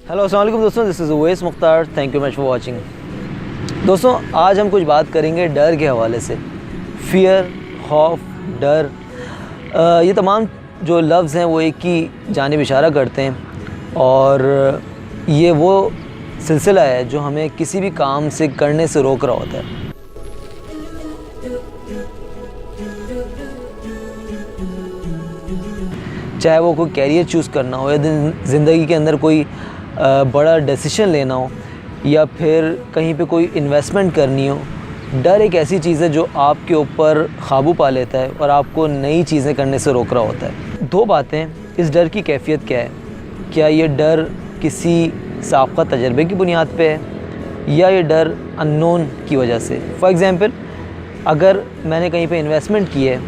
Hello अस्सलाम वालेकुम दोस्तों, this is Uvais Mukhtar. Thank you much for watching. दोस्तों, आज हम कुछ बात करेंगे डर के हवाले से। फ़ियर, खौफ, डर, ये तमाम जो लफ्ज़ हैं वो एक ही जानिब इशारा करते हैं और ये वो सिलसिला है जो हमें किसी भी काम से करने से रोक रहा होता है। चाहे वो कोई कैरियर चूज़ करना हो या ज़िंदगी के अंदर कोई बड़ा डिसीजन लेना हो या फिर कहीं पे कोई इन्वेस्टमेंट करनी हो। डर एक ऐसी चीज़ है जो आपके ऊपर काबू पा लेता है और आपको नई चीज़ें करने से रोक रहा होता है। दो बातें, इस डर की कैफियत क्या है? क्या ये डर किसी साबका तजर्बे की बुनियाद पे है या ये डर अननोन की वजह से? फॉर एग्ज़ाम्पल, अगर मैंने कहीं पे इन्वेस्टमेंट की है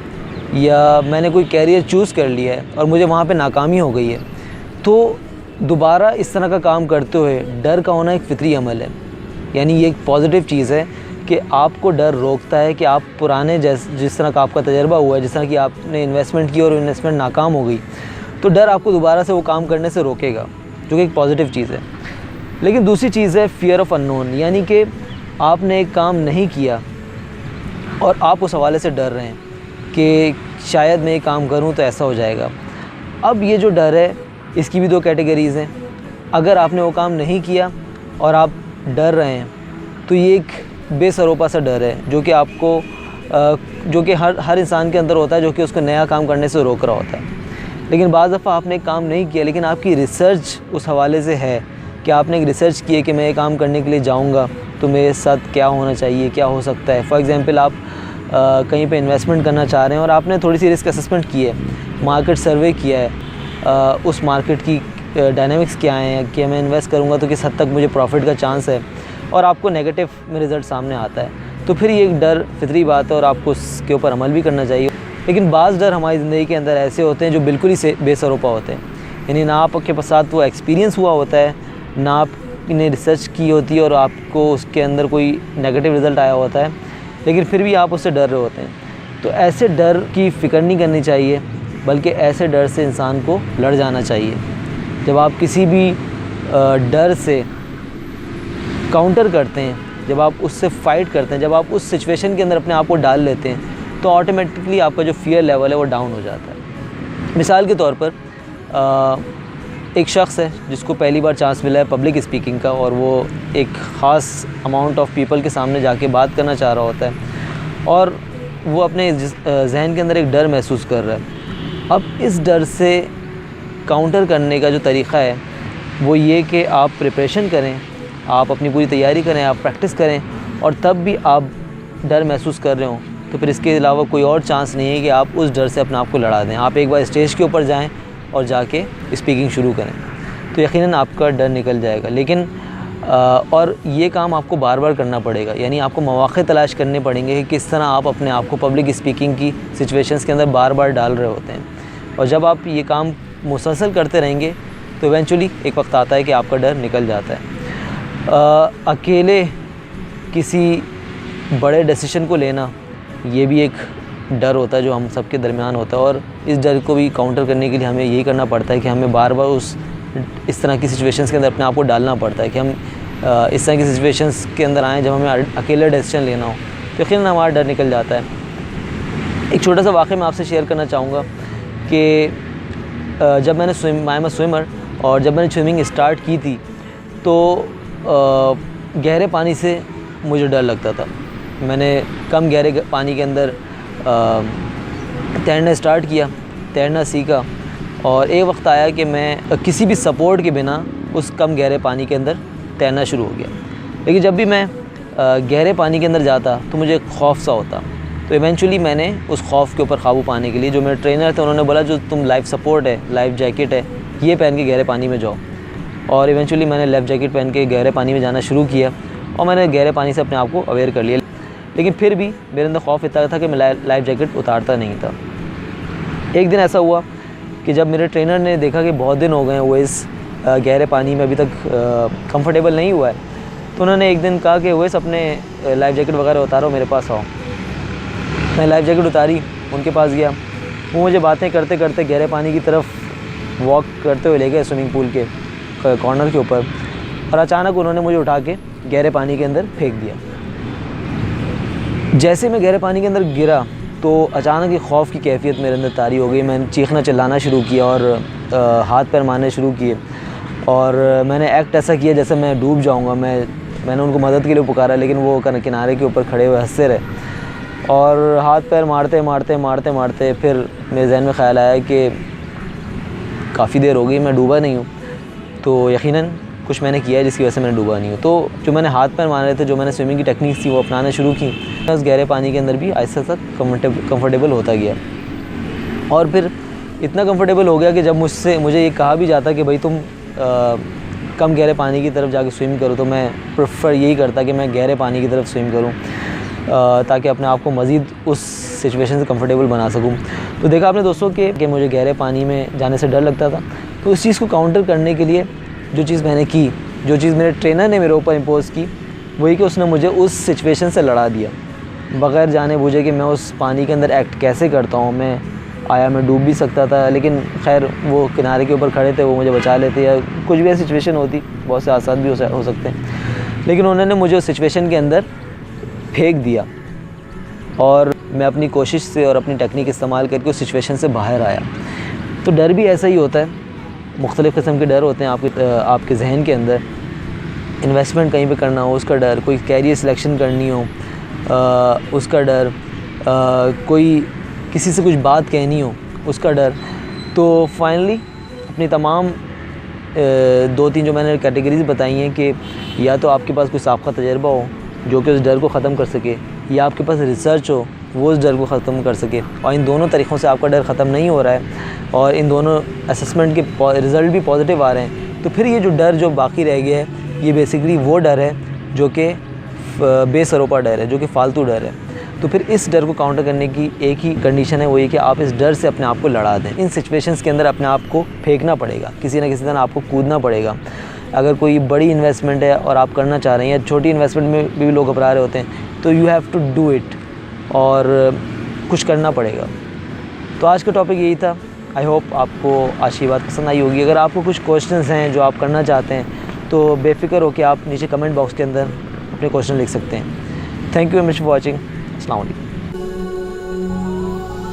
या मैंने कोई कैरियर चूज़ कर लिया है और मुझे वहाँ पे नाकामी हो गई है, तो दोबारा इस तरह का काम करते हुए डर का होना एक फ़ितरी अमल है। यानी ये एक पॉजिटिव चीज़ है कि आपको डर रोकता है कि आप पुराने जिस तरह का आपका तजर्बा हुआ है, जिस तरह की आपने इन्वेस्टमेंट की और इन्वेस्टमेंट नाकाम हो गई, तो डर आपको दोबारा से वो काम करने से रोकेगा, जो कि एक पॉजिटिव चीज़ है। लेकिन दूसरी चीज़ है फ़ियर ऑफ़ अननोन, यानी कि आपने एक काम नहीं किया और आप उस हवाले से डर रहे हैं कि शायद मैं ये काम करूं तो ऐसा हो जाएगा। अब ये जो डर है, इसकी भी दो कैटेगरीज़ हैं। अगर आपने वो काम नहीं किया और आप डर रहे हैं तो ये एक बेसरोपा सा डर है जो कि आपको जो कि हर इंसान के अंदर होता है, जो कि उसको नया काम करने से रोक रहा होता है। लेकिन बाज़ दफ़ा आपने एक काम नहीं किया, लेकिन आपकी रिसर्च उस हवाले से है कि आपने एक रिसर्च की है कि मैं ये काम करने के लिए जाऊँगा तो मेरे साथ क्या होना चाहिए, क्या हो सकता है। फॉर एग्ज़ाम्पल, आप कहीं पे इन्वेस्टमेंट करना चाह रहे हैं और आपने थोड़ी सी रिस्क असेसमेंट की है, मार्केट सर्वे किया है, उस मार्केट की डायनामिक्स क्या हैं कि मैं इन्वेस्ट करूँगा तो किस हद तक मुझे प्रॉफिट का चांस है, और आपको नेगेटिव में रिज़ल्ट सामने आता है, तो फिर ये एक डर फितरी बात है और आपको उसके ऊपर अमल भी करना चाहिए। लेकिन बाज़ डर हमारी ज़िंदगी के अंदर ऐसे होते हैं जो बिल्कुल ही बेसरोपा होते हैं। यानी ना आपके साथ वो एक्सपीरियंस हुआ होता है, ना आपने रिसर्च की होती है और आपको उसके अंदर कोई नेगेटिव रिज़ल्ट आया होता है, लेकिन फिर भी आप उससे डर रहे होते हैं। तो ऐसे डर की फ़िक्र नहीं करनी चाहिए, बल्कि ऐसे डर से इंसान को लड़ जाना चाहिए। जब आप किसी भी डर से काउंटर करते हैं, जब आप उससे फ़ाइट करते हैं, जब आप उस सिचुएशन के अंदर अपने आप को डाल लेते हैं, तो ऑटोमेटिकली आपका जो फ़ियर लेवल है वो डाउन हो जाता है। मिसाल के तौर पर एक शख्स है जिसको पहली बार चांस मिला है पब्लिक स्पीकिंग का, और वो एक ख़ास अमाउंट ऑफ पीपल के सामने जाके बात करना चाह रहा होता है और वो अपने जहन के अंदर एक डर महसूस कर रहा है। अब इस डर से काउंटर करने का जो तरीक़ा है वो ये कि आप प्रिपरेशन करें, आप अपनी पूरी तैयारी करें, आप प्रैक्टिस करें, और तब भी आप डर महसूस कर रहे हो तो फिर इसके अलावा कोई और चांस नहीं है कि आप उस डर से अपने आप को लड़ा दें। आप एक बार स्टेज के ऊपर जाएं और जाके स्पीकिंग शुरू करें तो यकीनन आपका डर निकल जाएगा। लेकिन और ये काम आपको बार बार करना पड़ेगा, यानी आपको मौक़े तलाश करने पड़ेंगे कि किस तरह आप अपने आप को पब्लिक स्पीकिंग की सिचुएशंस के अंदर बार बार डाल रहे होते हैं। और जब आप ये काम मुसलसल करते रहेंगे तो इवेंचुअली एक वक्त आता है कि आपका डर निकल जाता है। अकेले किसी बड़े डिसीजन को लेना, ये भी एक डर होता है जो हम सबके दरमियान होता है, और इस डर को भी काउंटर करने के लिए हमें यही करना पड़ता है कि हमें बार बार इस तरह की सिचुएशंस के अंदर अपने आप को डालना पड़ता है कि हम इस तरह की सिचुएशंस के अंदर आएँ जब हमें अकेला डिसीजन लेना हो, तो यकीनन हमारा डर निकल जाता है। एक छोटा सा वाक़या मैं आपसे शेयर करना चाहूँगा कि जब मैंने आई एम अ स्विमर, और जब मैंने स्विमिंग स्टार्ट की थी तो गहरे पानी से मुझे डर लगता था। मैंने कम गहरे पानी के अंदर तैरना स्टार्ट किया, तैरना सीखा, और एक वक्त आया कि मैं किसी भी सपोर्ट के बिना उस कम गहरे पानी के अंदर तैरना शुरू हो गया। लेकिन जब भी मैं गहरे पानी के अंदर जाता तो मुझे खौफ सा होता। तो इवेंचुअली मैंने उस खौफ के ऊपर काबू पाने के लिए, जो मेरे ट्रेनर थे उन्होंने बोला जो तुम लाइफ सपोर्ट है, लाइफ जैकेट है, ये पहन के गहरे पानी में जाओ। और इवेंचुअली मैंने लाइफ जैकेट पहन के गहरे पानी में जाना शुरू किया और मैंने गहरे पानी से अपने आप को अवेयर कर लिया। लेकिन फिर भी मेरे अंदर खौफ इतना था कि मैं लाइफ जैकेट उतारता नहीं था। एक दिन ऐसा हुआ कि जब मेरे ट्रेनर ने देखा कि बहुत दिन हो गए हैं वो इस गहरे पानी में अभी तक कंफर्टेबल नहीं हुआ है, तो उन्होंने एक दिन कहा कि वैसे अपने लाइफ जैकेट वगैरह उतारो, मेरे पास आओ। मैं लाइफ जैकेट उतारी, उनके पास गया, वो मुझे बातें करते करते गहरे पानी की तरफ वॉक करते हुए ले गए स्विमिंग पूल के। कॉर्नर के ऊपर, और अचानक उन्होंने मुझे उठा के गहरे पानी के अंदर फेंक दिया। जैसे मैं गहरे पानी के अंदर गिरा तो अचानक एक खौफ की कैफियत मेरे अंदर तारी हो गई। मैंने चीखना चिल्लाना शुरू किया और हाथ पैर मारने शुरू किए, और मैंने एक्ट ऐसा किया जैसे मैं डूब जाऊंगा। मैंने उनको मदद के लिए पुकारा, लेकिन वो किनारे के ऊपर खड़े हुए हंसते रहे, और हाथ पैर मारते मारते मारते मारते फिर मेरे जहन में ख़्याल आया कि काफ़ी देर हो गई मैं डूबा नहीं हूँ, तो यकीनन कुछ मैंने किया है जिसकी वजह से मैंने डूबा नहीं हूँ। तो जो मैंने हाथ पैर मारे थे, जो मैंने स्विमिंग की टेक्निक्स थी वो अपनाना शुरू की। मैं उस गहरे पानी के अंदर भी आहिस्ता आहिस्ता कंफर्टेबल होता गया, और फिर इतना कंफर्टेबल हो गया कि जब मुझे ये कहा भी जाता कि भाई तुम कम गहरे पानी की तरफ जाके स्विम करो, तो मैं प्रेफर यही करता कि मैं गहरे पानी की तरफ स्विम करूँ, ताकि अपने आप को मज़ीद उस सिचुएशन से कंफर्टेबल बना सकूँ। तो देखा आपने दोस्तों कि मुझे गहरे पानी में जाने से डर लगता था। तो उस चीज़ को काउंटर करने के लिए जो चीज़ मैंने की, जो चीज़ मेरे ट्रेनर ने मेरे ऊपर इम्पोज़ की, वही कि उसने मुझे उस सिचुएशन से लड़ा दिया, बग़ैर जाने बूझे कि मैं उस पानी के अंदर एक्ट कैसे करता हूँ। मैं डूब भी सकता था, लेकिन खैर वो किनारे के ऊपर खड़े थे, वो मुझे बचा लेते, या कुछ भी ऐसी सिचुएशन होती, बहुत से हादसा भी हो सकते हैं, लेकिन उन्होंने मुझे उस सिचुएशन के अंदर फेंक दिया, और मैं अपनी कोशिश से और अपनी टेक्निक इस्तेमाल करके उस सिचुएशन से बाहर आया। तो डर भी ऐसा ही होता है, मुख्तलिफ़ किस्म के डर होते हैं आपके जहन के अंदर। इन्वेस्टमेंट कहीं पे करना हो उसका डर, कोई कैरियर सिलेक्शन करनी हो उसका डर, कोई किसी से कुछ बात कहनी हो उसका डर। तो फाइनली अपनी तमाम 2-3 जो मैंने कैटेगरीज बताई हैं कि या तो आपके पास कोई साबका तजर्बा हो जो कि उस डर को ख़त्म कर सके, या आपके पास रिसर्च हो वो उस डर को ख़त्म कर सके, और इन दोनों तरीक़ों से आपका डर ख़त्म नहीं हो रहा है और इन दोनों असेसमेंट के रिज़ल्ट भी पॉजिटिव आ रहे हैं, तो फिर ये जो डर जो बाकी रह गया है, ये बेसिकली वो डर है जो कि बेसरोपा डर है, जो कि फ़ालतू डर है। तो फिर इस डर को काउंटर करने की एक ही कंडीशन है, वो ये कि आप इस डर से अपने आप को लड़ा दें। इन सिचुएशंस के अंदर अपने आप को फेंकना पड़ेगा, किसी न किसी तरह आपको कूदना पड़ेगा। अगर कोई बड़ी इन्वेस्टमेंट है और आप करना चाह रहे हैं, या छोटी इन्वेस्टमेंट में भी लोग घबरा रहे होते हैं, तो you have to do it, और कुछ करना पड़ेगा। तो आज का टॉपिक यही था। आई होप आपको आज की बात पसंद आई होगी। अगर आपको कुछ क्वेश्चंस हैं जो आप करना चाहते हैं, तो बेफ़िक्र हो कि आप नीचे कमेंट बॉक्स के अंदर अपने क्वेश्चन लिख सकते हैं। Thank you very much for watching. अस्सलाम वालेकुम।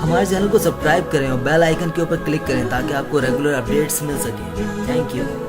हमारे चैनल को सब्सक्राइब करें और बेल आइकन के ऊपर क्लिक करें ताकि आपको रेगुलर अपडेट्स मिल सकें। Thank you.